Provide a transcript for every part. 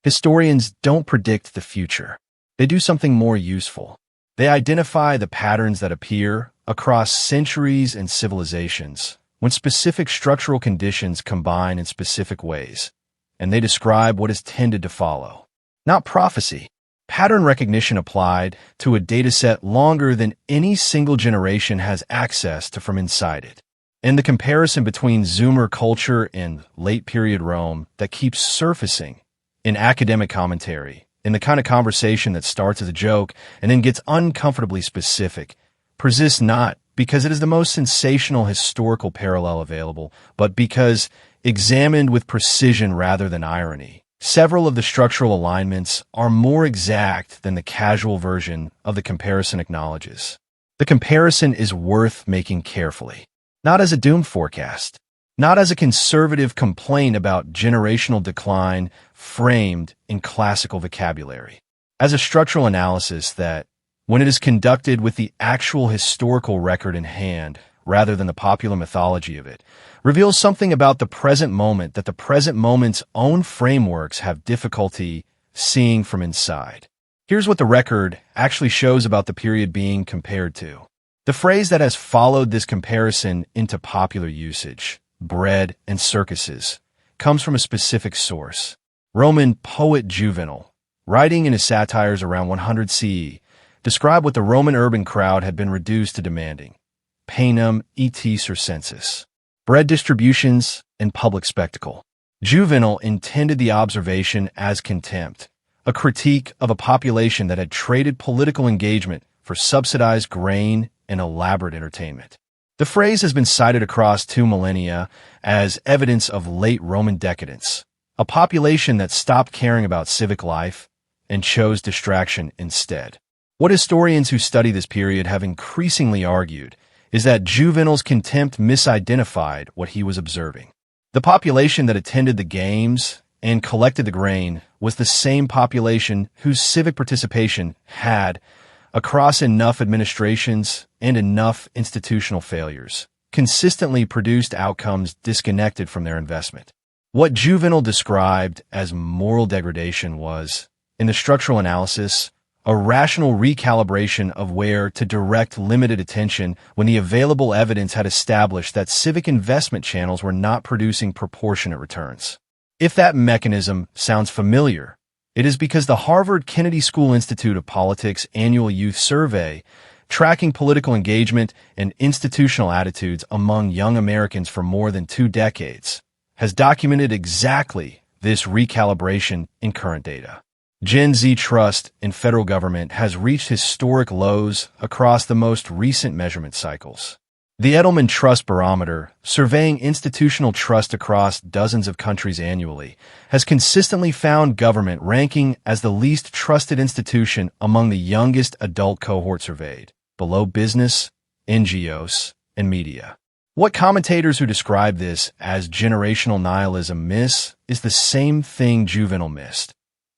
Historians don't predict the future. They do something more useful. They identify the patterns that appear across centuries and civilizations when specific structural conditions combine in specific ways, and they describe what is tended to follow. Not prophecy. Pattern recognition applied to a dataset longer than any single generation has access to from inside it. And the comparison between Zoomer culture and late-period Rome that keeps surfacing in academic commentary, in the kind of conversation that starts as a joke and then gets uncomfortably specific, persists not because it is the most sensational historical parallel available, but because examined with precision rather than irony. Several of the structural alignments are more exact than the casual version of the comparison acknowledges. The comparison is worth making carefully, not as a doom forecast, not as a conservative complaint about generational decline framed in classical vocabulary, as a structural analysis that, when it is conducted with the actual historical record in hand rather than the popular mythology of it, reveals something about the present moment that the present moment's own frameworks have difficulty seeing from inside. Here's what the record actually shows about the period being compared to. The phrase that has followed this comparison into popular usage, bread and circuses, comes from a specific source. Roman poet Juvenal, writing in his satires around 100 CE, described what the Roman urban crowd had been reduced to demanding: panem et circenses, bread distributions and public spectacle. Juvenal intended the observation as contempt, a critique of a population that had traded political engagement for subsidized grain and elaborate entertainment. The phrase has been cited across 2 millennia as evidence of late Roman decadence, a population that stopped caring about civic life and chose distraction instead. What historians who study this period have increasingly argued is that Juvenal's contempt misidentified what he was observing. The population that attended the games and collected the grain was the same population whose civic participation had, across enough administrations and enough institutional failures, consistently produced outcomes disconnected from their investment. What Juvenal described as moral degradation was, in the structural analysis, a rational recalibration of where to direct limited attention when the available evidence had established that civic investment channels were not producing proportionate returns. If that mechanism sounds familiar, it is because the Harvard Kennedy School Institute of Politics annual youth survey, tracking political engagement and institutional attitudes among young Americans for more than 2 decades, has documented exactly this recalibration in current data. Gen Z trust in federal government has reached historic lows across the most recent measurement cycles. The Edelman Trust Barometer, surveying institutional trust across dozens of countries annually, has consistently found government ranking as the least trusted institution among the youngest adult cohort surveyed, below business, NGOs, and media. What commentators who describe this as generational nihilism miss is the same thing Juvenal missed: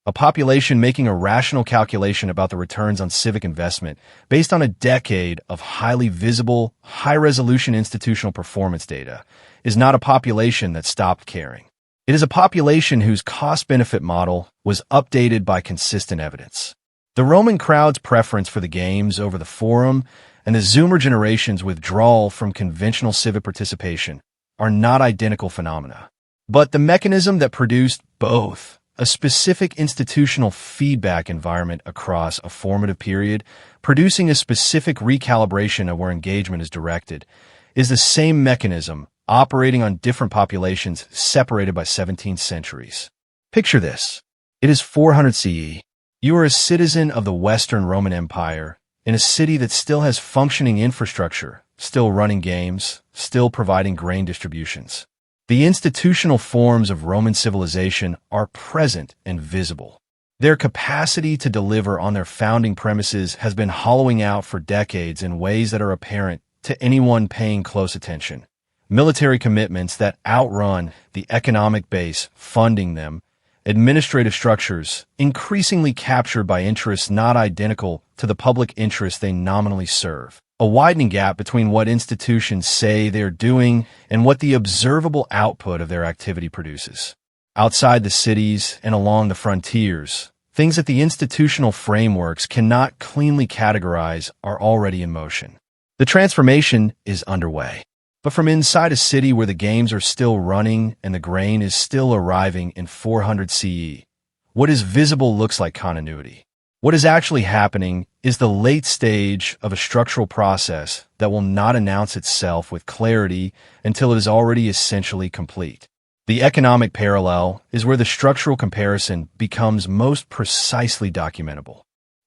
a population making a rational calculation about the returns on civic investment based on a decade of highly visible, high-resolution institutional performance data is not a population that stopped caring. It is a population whose cost-benefit model was updated by consistent evidence. The Roman crowd's preference for the games over the forum and the Zoomer generation's withdrawal from conventional civic participation are not identical phenomena. But the mechanism that produced both, a specific institutional feedback environment across a formative period, producing a specific recalibration of where engagement is directed, is the same mechanism operating on different populations separated by 17 centuries. Picture this. It is 400 CE. You are a citizen of the Western Roman Empire in a city that still has functioning infrastructure, still running games, still providing grain distributions. The institutional forms of Roman civilization are present and visible. Their capacity to deliver on their founding premises has been hollowing out for decades in ways that are apparent to anyone paying close attention. Military commitments that outrun the economic base funding them, administrative structures increasingly captured by interests not identical to the public interests they nominally serve. A widening gap between what institutions say they're doing and what the observable output of their activity produces. Outside the cities and along the frontiers, things that the institutional frameworks cannot cleanly categorize are already in motion. The transformation is underway. But from inside a city where the games are still running and the grain is still arriving in 400 CE, what is visible looks like continuity. What is actually happening is the late stage of a structural process that will not announce itself with clarity until it is already essentially complete. The economic parallel is where the structural comparison becomes most precisely documentable.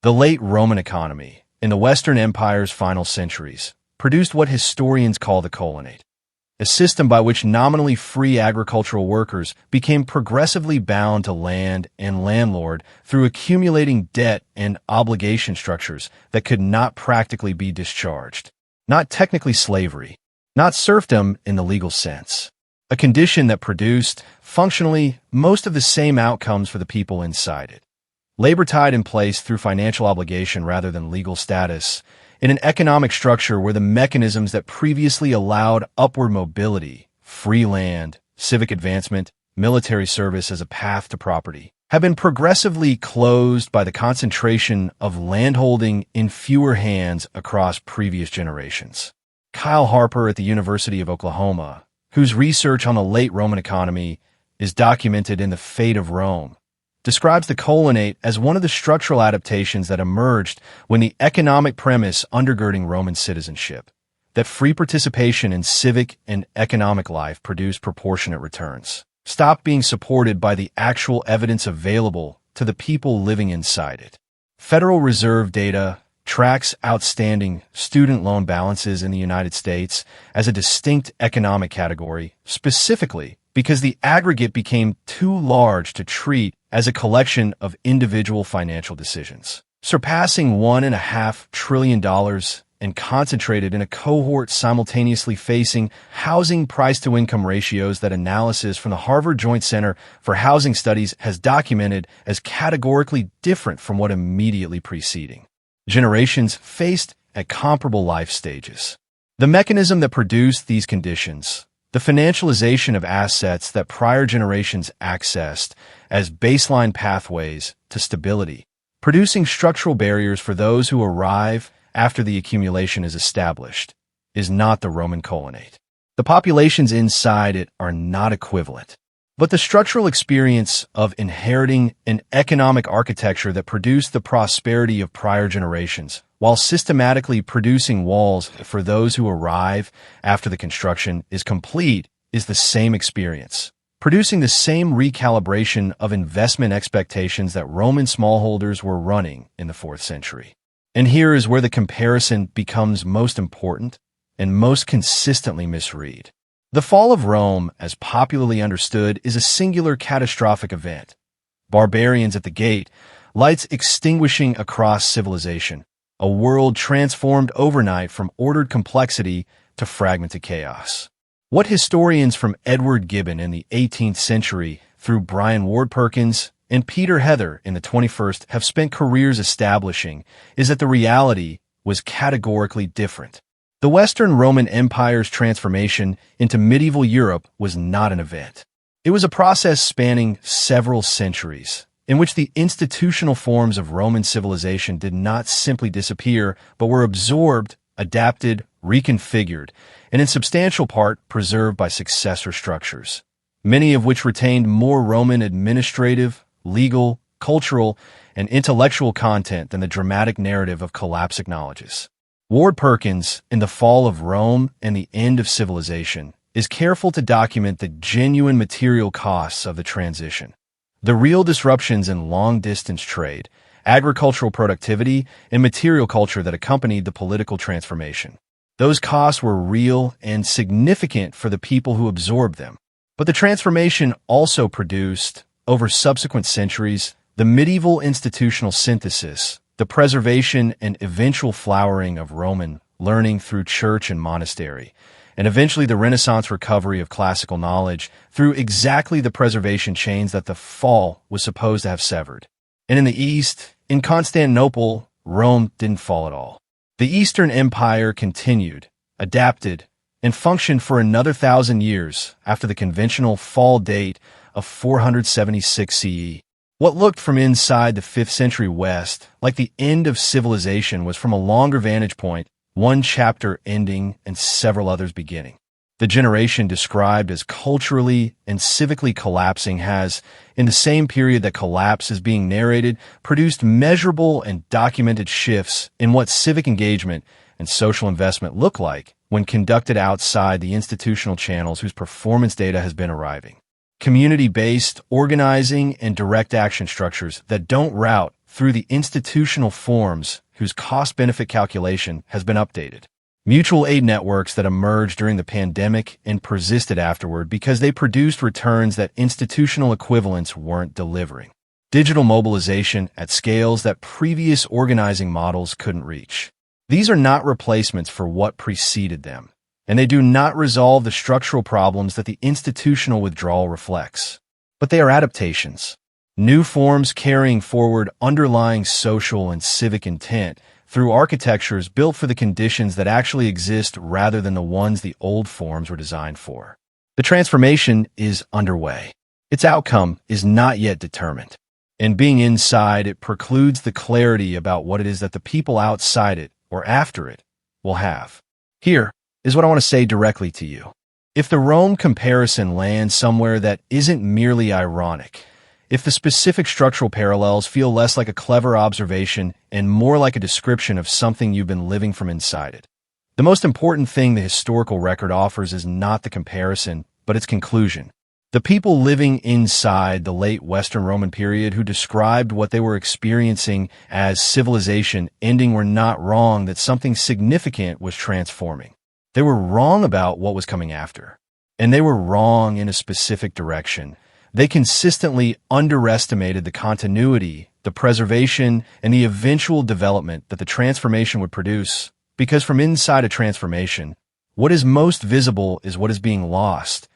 The late Roman economy, in the Western Empire's final centuries, produced what historians call the colonate, a system by which nominally free agricultural workers became progressively bound to land and landlord through accumulating debt and obligation structures that could not practically be discharged. Not technically slavery, not serfdom in the legal sense. A condition that produced, functionally, most of the same outcomes for the people inside it. Labor tied in place through financial obligation rather than legal status, in an economic structure where the mechanisms that previously allowed upward mobility, free land, civic advancement, military service as a path to property, have been progressively closed by the concentration of landholding in fewer hands across previous generations. Kyle Harper at the University of Oklahoma, whose research on the late Roman economy is documented in The Fate of Rome, describes the colonate as one of the structural adaptations that emerged when the economic premise undergirding Roman citizenship, that free participation in civic and economic life produced proportionate returns, stopped being supported by the actual evidence available to the people living inside it. Federal Reserve data tracks outstanding student loan balances in the United States as a distinct economic category, specifically because the aggregate became too large to treat as a collection of individual financial decisions, surpassing $1.5 trillion and concentrated in a cohort simultaneously facing housing price-to-income ratios that analysis from the Harvard Joint Center for Housing Studies has documented as categorically different from what immediately preceding generations faced at comparable life stages. The mechanism that produced these conditions, the financialization of assets that prior generations accessed as baseline pathways to stability, producing structural barriers for those who arrive after the accumulation is established, is not the Roman colonate. The populations inside it are not equivalent, but the structural experience of inheriting an economic architecture that produced the prosperity of prior generations, while systematically producing walls for those who arrive after the construction is complete, is the same experience, producing the same recalibration of investment expectations that Roman smallholders were running in the 4th century. And here is where the comparison becomes most important and most consistently misread. The fall of Rome, as popularly understood, is a singular catastrophic event. Barbarians at the gate, lights extinguishing across civilization, a world transformed overnight from ordered complexity to fragmented chaos. What historians from Edward Gibbon in the 18th century through Brian Ward Perkins and Peter Heather in the 21st have spent careers establishing is that the reality was categorically different. The Western Roman Empire's transformation into medieval Europe was not an event. It was a process spanning several centuries, in which the institutional forms of Roman civilization did not simply disappear, but were absorbed, adapted, reconfigured, and in substantial part preserved by successor structures, many of which retained more Roman administrative, legal, cultural, and intellectual content than the dramatic narrative of collapse acknowledges. Ward Perkins, in The Fall of Rome and the End of Civilization, is careful to document the genuine material costs of the transition, the real disruptions in long-distance trade, agricultural productivity, and material culture that accompanied the political transformation. Those costs were real and significant for the people who absorbed them. But the transformation also produced, over subsequent centuries, the medieval institutional synthesis, the preservation and eventual flowering of Roman learning through church and monastery, and eventually the Renaissance recovery of classical knowledge through exactly the preservation chains that the fall was supposed to have severed. And in the East, in Constantinople, Rome didn't fall at all. The Eastern Empire continued, adapted, and functioned for another 1,000 years after the conventional fall date of 476 CE. What looked from inside the 5th century West like the end of civilization was from a longer vantage point, one chapter ending and several others beginning. The generation described as culturally and civically collapsing has, in the same period that collapse is being narrated, produced measurable and documented shifts in what civic engagement and social investment look like when conducted outside the institutional channels whose performance data has been arriving. Community-based organizing and direct action structures that don't route through the institutional forms whose cost-benefit calculation has been updated. Mutual aid networks that emerged during the pandemic and persisted afterward because they produced returns that institutional equivalents weren't delivering. Digital mobilization at scales that previous organizing models couldn't reach. These are not replacements for what preceded them, and they do not resolve the structural problems that the institutional withdrawal reflects. But they are adaptations, new forms carrying forward underlying social and civic intent through architectures built for the conditions that actually exist rather than the ones the old forms were designed for. The transformation is underway. Its outcome is not yet determined. And being inside, it precludes the clarity about what it is that the people outside it or after it will have. Here is what I want to say directly to you. If the Rome comparison lands somewhere that isn't merely ironic, if the specific structural parallels feel less like a clever observation and more like a description of something you've been living from inside it, the most important thing the historical record offers is not the comparison, but its conclusion. The people living inside the late Western Roman period who described what they were experiencing as civilization ending were not wrong that something significant was transforming. They were wrong about what was coming after, and they were wrong in a specific direction. They consistently underestimated the continuity, the preservation, and the eventual development that the transformation would produce, because from inside a transformation, what is most visible is what is being lost,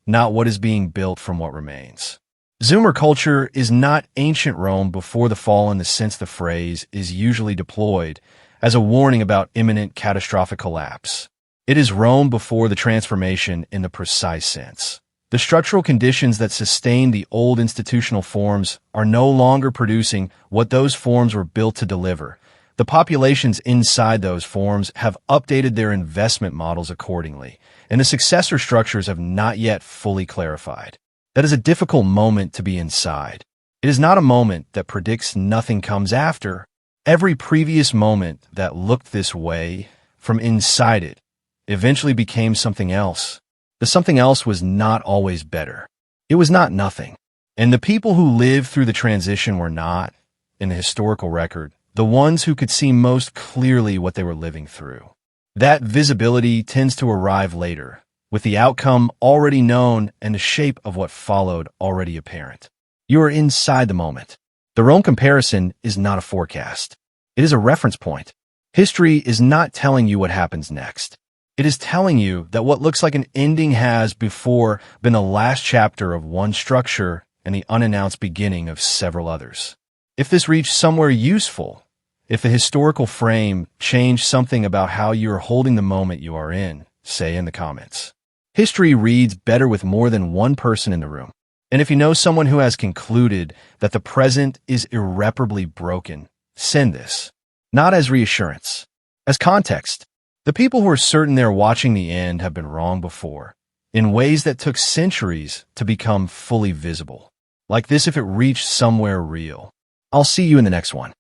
not what is being built from what remains. Zoomer culture is not ancient Rome before the fall in the sense the phrase is usually deployed as a warning about imminent catastrophic collapse. It is Rome before the transformation in the precise sense. The structural conditions that sustain the old institutional forms are no longer producing what those forms were built to deliver. The populations inside those forms have updated their investment models accordingly, and the successor structures have not yet fully clarified. That is a difficult moment to be inside. It is not a moment that predicts nothing comes after. Every previous moment that looked this way from inside it eventually became something else. The something else was not always better. It was not nothing. And the people who lived through the transition were not, in the historical record, the ones who could see most clearly what they were living through. That visibility tends to arrive later, with the outcome already known and the shape of what followed already apparent. You are inside the moment. The Rome comparison is not a forecast. It is a reference point. History is not telling you what happens next. It is telling you that what looks like an ending has before been the last chapter of one structure and the unannounced beginning of several others. If this reached somewhere useful, if the historical frame changed something about how you are holding the moment you are in, say in the comments. History reads better with more than one person in the room. And if you know someone who has concluded that the present is irreparably broken, send this, not as reassurance, as context. The people who are certain they're watching the end have been wrong before, in ways that took centuries to become fully visible. Like this if it reached somewhere real. I'll see you in the next one.